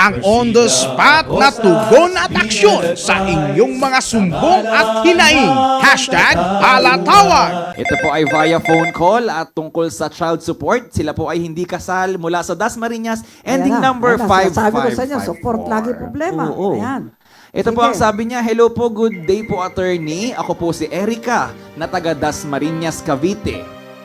ang on-the-spot na tugon at aksyon sa inyong mga sumbong at hinaing. Hashtag Palatawag. Ito po ay via phone call at tungkol sa child support. Sila po ay hindi kasal mula sa Dasmariñas, ending number 5554. Sabi ko sa inyo, support lagi problema. Oo. Ayan. Ito po ang sabi niya, hello po, good day po attorney. Ako po si Erica na taga Dasmariñas, Cavite.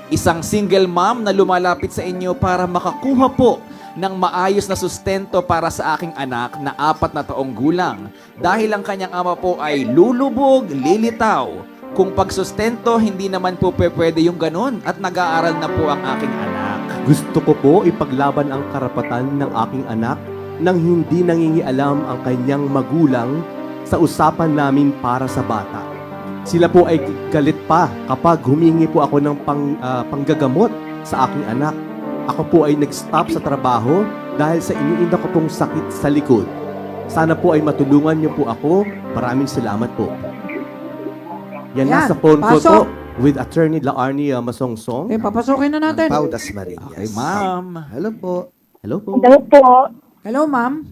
Isang single mom na lumalapit sa inyo para makakuha po ng maayos na sustento para sa aking anak na 4 na taong gulang. Dahil ang kanyang ama po ay lulubog, lilitaw. Kung pagsustento, hindi naman po pwede yung ganun at nag-aaral na po ang aking anak. Gusto ko po ipaglaban ang karapatan ng aking anak nang hindi nangingialam ang kanyang magulang sa usapan namin para sa bata. Sila po ay galit pa kapag humingi po ako ng panggagamot sa aking anak. Ako po ay nag-stop sa trabaho dahil sa iniinda ko pong sakit sa likod. Sana po ay matulungan niyo po ako. Maraming salamat po. Yan Yan, nasa phone ko pasok. po with Attorney Laarni Masongsong. Okay, papasukin na natin. Paudas Marinas. Okay, ma'am. Hello po. Hello po. Hello po. Hello, ma'am.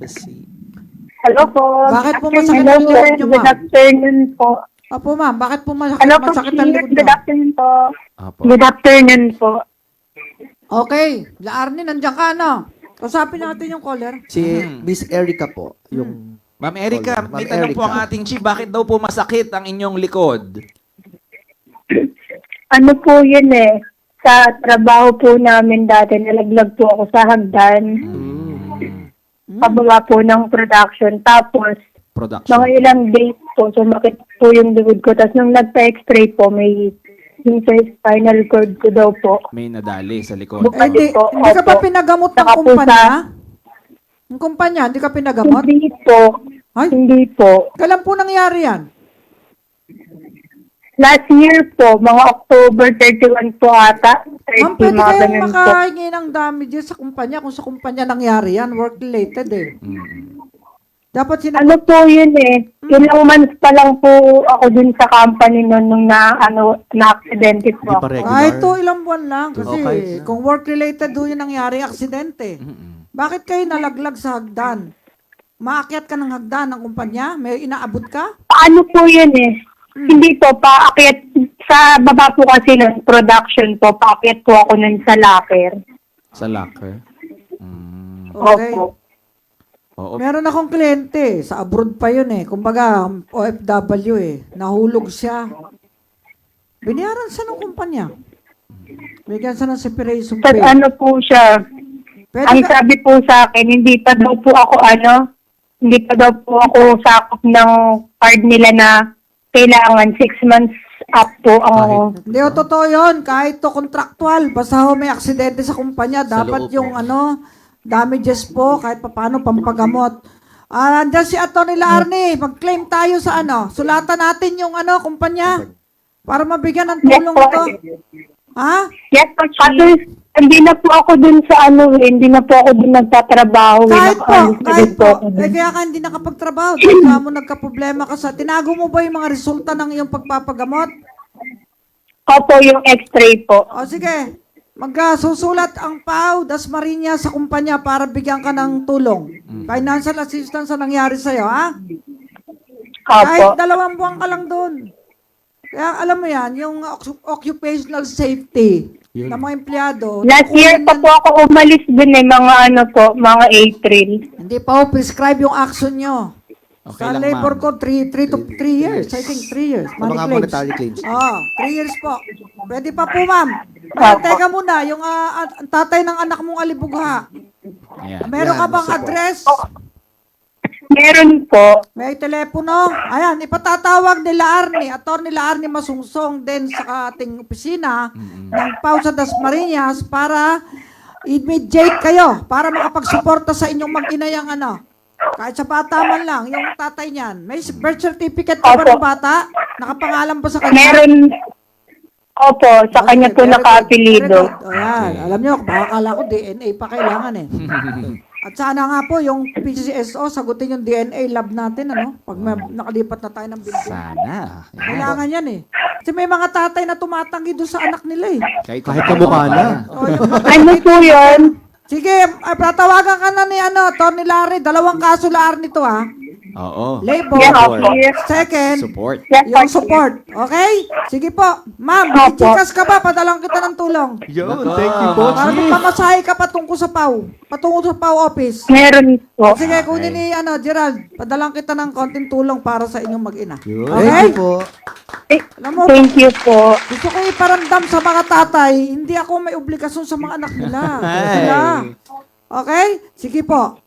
Hello po. Bakit po Good masakit afternoon, ang likod niyo, Good ma'am? afternoon po. Opo, ma'am. Bakit po Hello po, masakit ang likod Good niyo? afternoon po. Apo. Good afternoon po. Okay. Laarni, nandiyan ka, no? Usapin natin yung caller. Si Mhm. Miss Erica po, yung Ma'am Erica, Ma'am may tanong po Erica. ang ating chief. Bakit daw po masakit ang inyong likod? Ano po yun eh. Sa trabaho po namin dati, nalaglag po ako sa hagdan. Pababa po ng production. Tapos, Production. mga ilang days po, sumakit po yung likod ko. Tapos nung nagpa-x-ray po, may yung sa spinal cord ko daw po. May nadali sa likod. Bukas Hindi, po, hindi ka pa opo. pinagamot ng Saka po kumpanya? sa- Yung kumpanya, hindi ka pinagamot? Hindi po. Ay, Hindi po. kailan po nangyari yan? Last year po, mga October 31 po ata. Ma'am, 30, pwede mga kayong ganun po. makahingi ng damages sa kumpanya kung sa kumpanya nangyari yan, work-related eh. Dapat Ano sinagot. po yun eh, ilang months pa lang po ako dun sa company nun nung na-aksidente Hindi po pa ako. regular. Ay, ito ilang buwan lang. Kasi Okay. kung work-related doon yung nangyari, aksidente. Bakit kayo nalaglag sa hagdan? Maakyat ka ng hagdan ng kumpanya? May inaabot ka? Paano po yun eh? Hindi po, paakyat sa baba po kasi ng production po, paakyat po ako nun sa locker. Sa locker. Okay. Opo. Oo. Meron akong kliyente, sa abroad pa yun eh. Kumbaga, OFW eh. Nahulog siya. Binayaran siya ng kumpanya. Bigyan siya ng separation Tapos pay. ano po siya, Pwede ang ka, sabi po sa akin, hindi pa daw po ako hindi pa daw po ako sakop ng card nila na kailangan 6 months up po ang hindi o totoo yun. Kahit to contractual, basta ho may aksidente sa kumpanya, dapat loob. yung damages po, kahit paano pampagamot. Nandiyan si Atty. Arnie, mag-claim tayo sa sulatan natin yung kumpanya para mabigyan ng tulong ito. Ha? Yes, po. Kasi hindi na po ako dun sa hindi na po ako dun nagtatrabaho. Kahit po, kahit po. ako dun. Kaya ka hindi nakapagtrabaho. Dahil mo nagka-problema ka sa, tinago mo ba yung mga resulta ng iyong pagpapagamot? Opo, yung x-ray po. O sige, magsusulat ang PAO, Dasmariñas sa kumpanya para bigyan ka ng tulong. Financial assistance sa nangyari sa'yo, ha? Kahit Opo. 2 buwan ka lang doon. Kaya alam mo yan, yung occupational safety ng mga empleyado. Last year pa po ako umalis dun mga April. Hindi pa ho prescribe yung action nyo. Okay Sa lang, labor ma'am. code, 3 to 3 years. I think 3 years. Money mga claims. monetary claims. 3 years po. Pwede pa po, ma'am. Pero teka muna, yung ang tatay ng anak mong alibugha. Ayan. Meron ka Yan, bang gusto po. address? Meron po. May telepono? Ayan, ipatatawag nila Arnie, Atty. Arnie Masungsong din sa ating opisina ng PAO sa Dasmariñas para immediate kayo para makapagsuporta sa inyong mag-inayang kahit sa bata man lang, yung tatay niyan. May birth certificate ka ba Opo. ng bata? Nakapangalan ba sa kanya? Meron. Opo, sa kanya po Very good, naka-apelido. very good. O yan, alam nyo, baka akala ko DNA pa kailangan eh. At sana nga po, yung PCSO, sagutin yung DNA lab natin, pag nakalipat na tayo ng building. Sana. Ayan. Kailangan yan eh. Kasi may mga tatay na tumatanggi doon sa anak nila eh. Kahit kamukha na. O, yung Ano po yun? Sige, patawagan ka na ni Tony Larry. 2 kaso Larry nito Oo. Labor. Yes, okay. Second, Support. Yes, yung okay. support. Okay? Sige po. Ma'am, Opo. ichikas ka ba? Padalang kita ng tulong. Yun, thank you po, Para Chief. pamasahe ka patungo sa PAW. Patungo sa PAW office. Meron po. Sige, kunin ni Gerald. Padalang kita ng konting tulong para sa inyong mag-ina. Yun. Okay? Thank you po. Alam mo, Thank you po. gusto ko iparamdam sa mga tatay, hindi ako may obligasyon sa mga anak nila. Sila. Okay? Sige po.